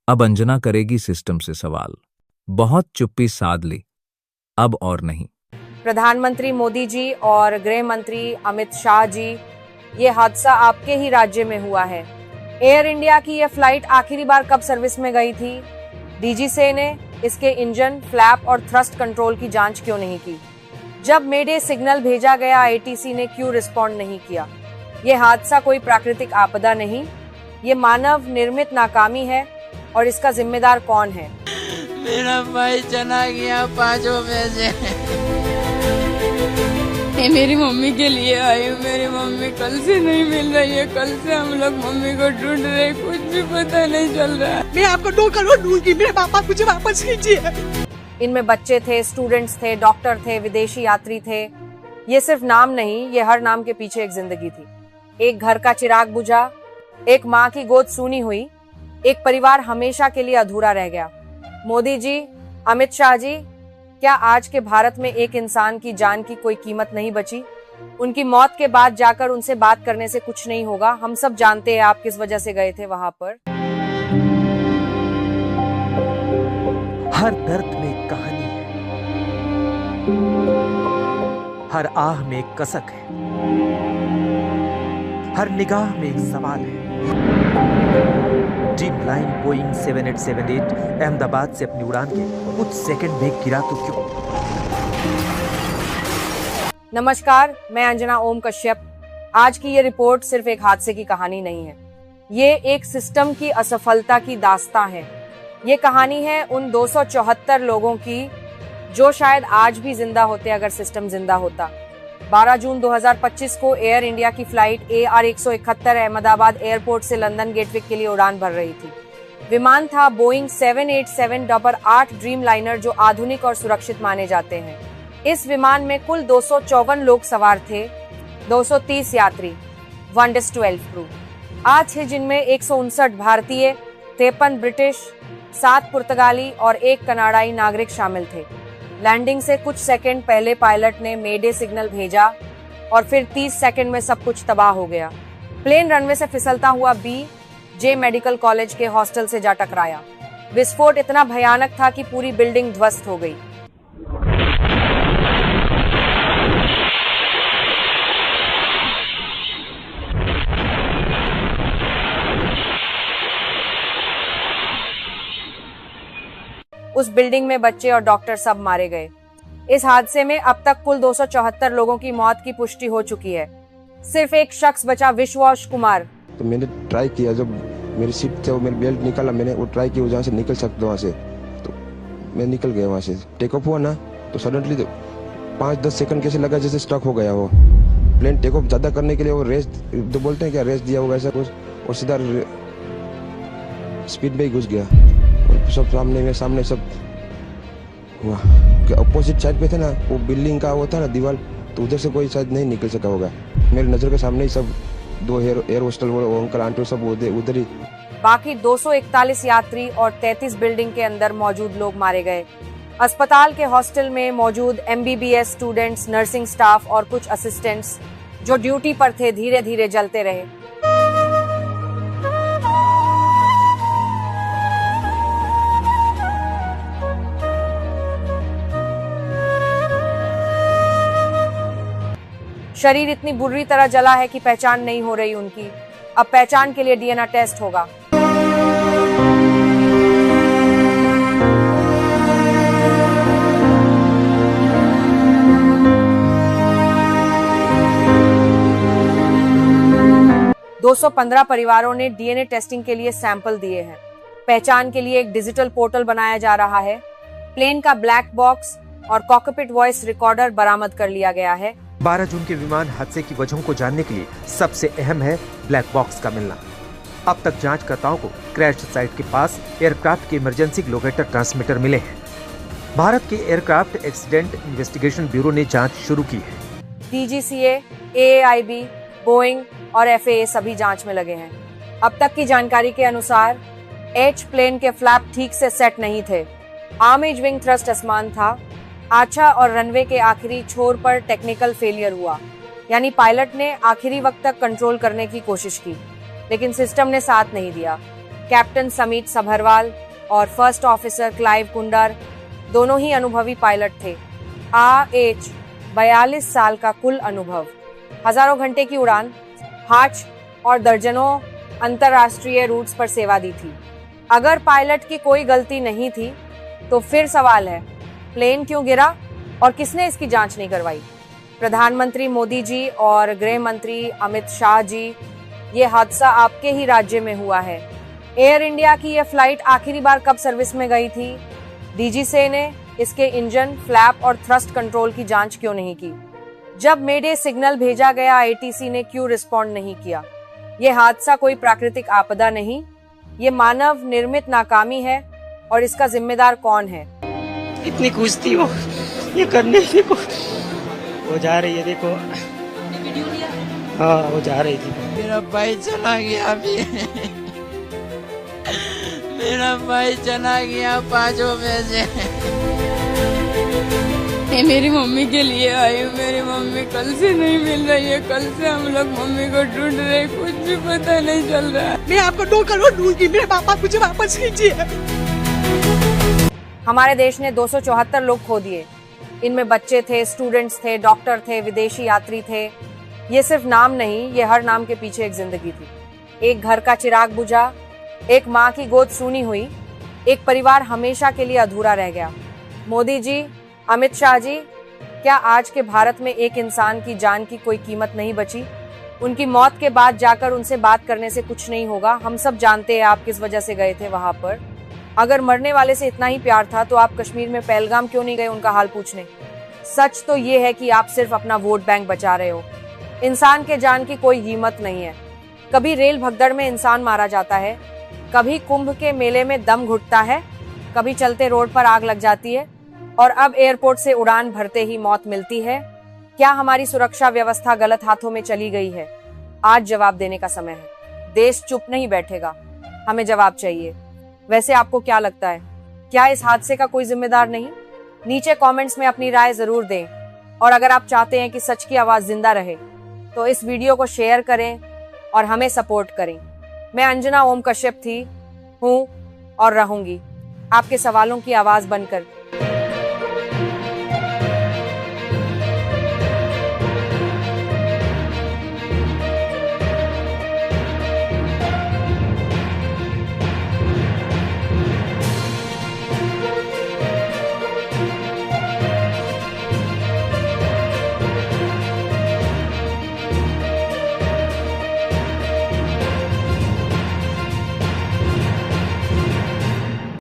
अब अंजना करेगी सिस्टम से सवाल। बहुत चुप्पी साध ली, अब और नहीं। प्रधानमंत्री मोदी जी और गृह मंत्री अमित शाह जी, ये हादसा आपके ही राज्य में हुआ है। एयर इंडिया की यह फ्लाइट आखिरी बार कब सर्विस में गई थी? डीजीसीए ने इसके इंजन, फ्लैप और थ्रस्ट कंट्रोल की जांच क्यों नहीं की? जब मेडे सिग्नल भेजा गया, एटीसी ने क्यों रिस्पॉन्ड नहीं किया? ये हादसा कोई प्राकृतिक आपदा नहीं, ये मानव निर्मित नाकामी है। और इसका जिम्मेदार कौन है? मेरा भाई चला गया 5 में से। मैं मेरी मम्मी के लिए आई हूँ। मेरी मम्मी कल से नहीं मिल रही है। कल से हम लोग मम्मी को ढूंढ रहे हैं, कुछ भी पता नहीं चल रहा है। मैं आपको 2 करोड़ दूंगी, मेरे पापा मुझे वापस कीजिए। इनमें बच्चे थे, स्टूडेंट्स थे, डॉक्टर थे, विदेशी यात्री थे। ये सिर्फ नाम नहीं, ये हर नाम के पीछे एक जिंदगी थी। एक घर का चिराग बुझा, एक माँ की गोद सूनी हुई, एक परिवार हमेशा के लिए अधूरा रह गया। मोदी जी, अमित शाह जी, क्या आज के भारत में एक इंसान की जान की कोई कीमत नहीं बची? उनकी मौत के बाद जाकर उनसे बात करने से कुछ नहीं होगा। हम सब जानते हैं आप किस वजह से गए थे वहां पर। हर दर्द में एक कहानी है, हर आह में एक कसक है, हर निगाह में एक सवाल है। ड्रीम लाइन बोइंग 7878 अहमदाबाद से अपनी उड़ान के कुछ सेकंड में गिरा तो क्यों? नमस्कार, मैं अंजना ओम कश्यप। आज की ये रिपोर्ट सिर्फ एक हादसे की कहानी नहीं है, ये एक सिस्टम की असफलता की दास्तां है। ये कहानी है उन 274 लोगों की जो शायद आज भी जिंदा होते अगर सिस्टम जिंदा होता। 12 जून 2025 को एयर इंडिया की फ्लाइट AR171 अहमदाबाद एयरपोर्ट से लंदन गेटवे के लिए उड़ान भर रही थी। विमान था बोइंग 787-8 ड्रीम लाइनर, जो आधुनिक और सुरक्षित माने जाते हैं। इस विमान में कुल 254 लोग सवार थे, 230 यात्री, 1:12 क्रू। आज थे जिनमें 159 भारतीय, 53 ब्रिटिश, 7 पुर्तगाली और 1 कनाडाई नागरिक शामिल थे। लैंडिंग से कुछ सेकंड पहले पायलट ने मेडे सिग्नल भेजा और फिर 30 सेकंड में सब कुछ तबाह हो गया। प्लेन रनवे से फिसलता हुआ BJ मेडिकल कॉलेज के हॉस्टल से जा टकराया। विस्फोट इतना भयानक था कि पूरी बिल्डिंग ध्वस्त हो गई। उस बिल्डिंग में बच्चे और डॉक्टर सब मारे गए। इस हादसे में अब तक कुल 274 लोगों की मौत की पुष्टि हो चुकी है। सिर्फ एक शख्स बचा, विश्वास कुमार। तो मैंने ट्राई किया, जब मेरी सीट से वो मेरी बेल्ट निकाला, मैंने वो ट्राई किया जहाँ से निकल सकता वहाँ से, तो मैं निकल गया वहाँ से। टेक ऑफ हुआ ना, तो सडनली 5-10 सेकंड कैसे लगा जैसे स्टक हो गया वो प्लेन। टेक ऑफ ज्यादा करने के लिए वो रेस तो बोलते हैं क्या, रेस दिया होगा ऐसा कुछ, और सीधा स्पीड में ही घुस गया। सब सामने सब हुआ। अपोजिट साइड पे थे ना, वो बिल्डिंग का वो था ना दीवार, तो उधर से कोई शायद नहीं निकल सका होगा। मेरी नजर के सामने ही सब 2 एयर होस्टल वो अंकल आंटी सब उधर ही। बाकी 241 यात्री और 33 बिल्डिंग के अंदर मौजूद लोग मारे गए। अस्पताल के हॉस्टल में मौजूद MBBS स्टूडेंट्स, नर्सिंग स्टाफ और कुछ असिस्टेंट्स जो ड्यूटी पर थे, धीरे धीरे जलते रहे। शरीर इतनी बुरी तरह जला है कि पहचान नहीं हो रही उनकी। अब पहचान के लिए DNA टेस्ट होगा। $215 परिवारों ने DNA टेस्टिंग के लिए सैंपल दिए हैं। पहचान के लिए एक डिजिटल पोर्टल बनाया जा रहा है। प्लेन का ब्लैक बॉक्स और कॉकपिट वॉइस रिकॉर्डर बरामद कर लिया गया है। 12 जून के विमान हादसे की वजहों को जानने के लिए सबसे अहम है ब्लैक बॉक्स का मिलना। अब तक जांचकर्ताओं को क्रैश साइट के पास एयरक्राफ्ट के इमरजेंसी लोकेटर ट्रांसमीटर मिले हैं। भारत के एयरक्राफ्ट एक्सीडेंट इन्वेस्टिगेशन ब्यूरो ने जांच शुरू की है। DGCA, AAIB, बोइंग और FAA सभी जांच में लगे हैं। अब तक की जानकारी के अनुसार H प्लेन के फ्लैप ठीक से सेट नहीं थे। आर्मेज विंग थ्रस्ट असमान था। आछा और रनवे के आखिरी छोर पर टेक्निकल फेलियर हुआ, यानी पायलट ने आखिरी वक्त तक कंट्रोल करने की कोशिश की, लेकिन सिस्टम ने साथ नहीं दिया। कैप्टन समीत सभरवाल और फर्स्ट ऑफिसर क्लाइव कुंडार दोनों ही अनुभवी पायलट थे। AH 42 साल का कुल अनुभव, हजारों घंटे की उड़ान, हाच और दर्जनों अंतरराष्ट्रीय रूट्स पर सेवा दी थी। अगर पायलट की कोई गलती नहीं थी तो फिर सवाल है, प्लेन क्यों गिरा और किसने इसकी जांच नहीं करवाई? प्रधानमंत्री मोदी जी और गृह मंत्री अमित शाह जी, ये हादसा आपके ही राज्य में हुआ है। एयर इंडिया की यह फ्लाइट आखिरी बार कब सर्विस में गई थी? डीजीसीए ने इसके इंजन, फ्लैप और थ्रस्ट कंट्रोल की जांच क्यों नहीं की? जब मेडे सिग्नल भेजा गया, आईटीसी ने क्यों रिस्पॉन्ड नहीं किया? ये हादसा कोई प्राकृतिक आपदा नहीं, ये मानव निर्मित नाकामी है। और इसका जिम्मेदार कौन है? इतनी खुश थी वो ये करने, देखो वो जा रही है, देखो हाँ वो जा रही थी। मेरा भाई चला गया अभी। मेरा भाई चला गया 5 बजे। मैं मेरी मम्मी के लिए आई हूँ। मेरी मम्मी कल से नहीं मिल रही है। कल से हम लोग मम्मी को ढूंढ रहे, कुछ भी पता नहीं चल रहा है। मैं आपको 2 करोड़ दूंगी, मेरे पापा मुझे वापस कीजिए। हमारे देश ने 274 लोग खो दिए। इनमें बच्चे थे, स्टूडेंट्स थे, डॉक्टर थे, विदेशी यात्री थे। ये सिर्फ नाम नहीं, ये हर नाम के पीछे एक जिंदगी थी। एक घर का चिराग बुझा, एक माँ की गोद सूनी हुई, एक परिवार हमेशा के लिए अधूरा रह गया। मोदी जी, अमित शाह जी, क्या आज के भारत में एक इंसान की जान की कोई कीमत नहीं बची? उनकी मौत के बाद जाकर उनसे बात करने से कुछ नहीं होगा। हम सब जानते हैं आप किस वजह से गए थे वहां पर। अगर मरने वाले से इतना ही प्यार था तो आप कश्मीर में पहलगाम क्यों नहीं गए उनका हाल पूछने? सच तो ये है कि आप सिर्फ अपना वोट बैंक बचा रहे हो। इंसान के जान की कोई कीमत नहीं है। कभी रेल भगदड़ में इंसान मारा जाता है, कभी कुंभ के मेले में दम घुटता है, कभी चलते रोड पर आग लग जाती है और अब एयरपोर्ट से उड़ान भरते ही मौत मिलती है। क्या हमारी सुरक्षा व्यवस्था गलत हाथों में चली गई है? आज जवाब देने का समय है। देश चुप नहीं बैठेगा, हमें जवाब चाहिए। वैसे आपको क्या लगता है, क्या इस हादसे का कोई जिम्मेदार नहीं? नीचे कमेंट्स में अपनी राय जरूर दें और अगर आप चाहते हैं कि सच की आवाज जिंदा रहे तो इस वीडियो को शेयर करें और हमें सपोर्ट करें। मैं अंजना ओम कश्यप थी, हूँ और रहूंगी आपके सवालों की आवाज बनकर।